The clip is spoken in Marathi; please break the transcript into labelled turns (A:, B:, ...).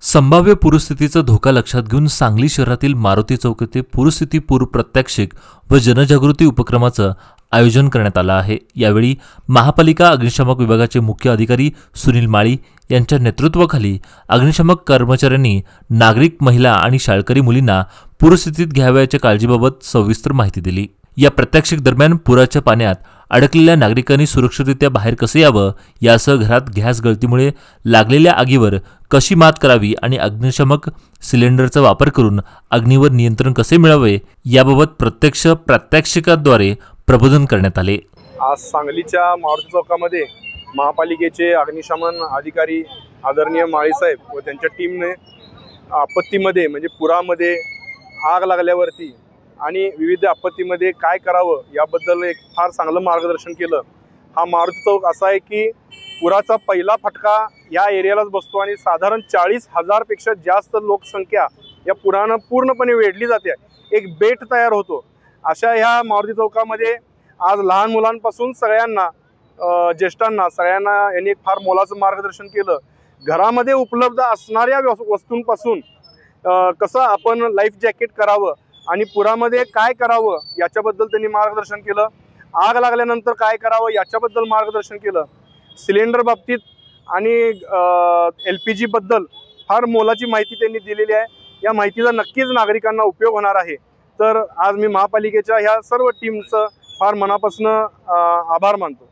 A: संभाव्य पूरस्थितीचा धोका लक्षात घेऊन सांगली शहरातील मारुती चौक येथे पूरस्थिती पूर्व प्रात्यक्षिक व जनजागृती उपक्रमाचं आयोजन करण्यात आलं आहे। यावेळी महापालिका अग्निशमक विभागाचे मुख्य अधिकारी सुनील माळी यांच्या नेतृत्वाखाली अग्निशमक कर्मचाऱ्यांनी नागरिक, महिला आणि शाळकरी मुलींना पूरस्थितीत घ्यावयाच्या काळजीबाबत सविस्तर माहिती दिली। या प्रात्यक्षिक दरम्यान पुराच्या पाण्यात अडकलेल्या नागरिकांनी सुरक्षितरित्या बाहेर कसे यावं यासह घरात गॅस गळतीमुळे लागलेल्या आगीवर कशी मात करावी आणि अग्निशमक सिलेंडरचा वापर करून अग्नीवर नियंत्रण कसे मिळवावे याबाबत प्रत्यक्ष प्रात्यक्षिकाद्वारे प्रबोधन करण्यात आले।
B: आज सांगलीच्या मारुती चौकामध्ये महापालिकेचे अग्निशमन अधिकारी आदरणीय माळी साहेब व त्यांच्या टीमने आपत्तीमध्ये म्हणजे पुरामध्ये आग लागल्यावरती आणि विविध आपत्तीमध्ये काय करावं याबद्दल एक फार चांगलं मार्गदर्शन केलं। हा मारुती चौक असा आहे की पुराचा पहिला फटका या एरियालाच बसतो आणि साधारण 40,000 पेक्षा जास्त लोकसंख्या या पुरानं पूर्णपणे वेढली जाते, एक बेट तयार होतो। अशा ह्या मारुती चौकामध्ये आज लहान मुलांपासून सगळ्यांना, ज्येष्ठांना सगळ्यांना यांनी एक फार मोलाचं मार्गदर्शन केलं। घरामध्ये उपलब्ध असणाऱ्या वस्तूंपासून कसं आपण लाईफ जॅकेट करावं आणि पुरामध्ये काय करावं याच्याबद्दल त्यांनी मार्गदर्शन केलं। आग लागल्यानंतर काय करावं याच्याबद्दल मार्गदर्शन केलं। सिलेंडर बाबतीत आणि LPG बद्दल फार मोलाची माहिती त्यांनी दिलेली आहे। या माहितीचा नक्कीच नागरिकांना उपयोग होणार आहे। तर आज मी महापालिकेच्या ह्या सर्व टीमचं फार मनापासून आभार मानतो।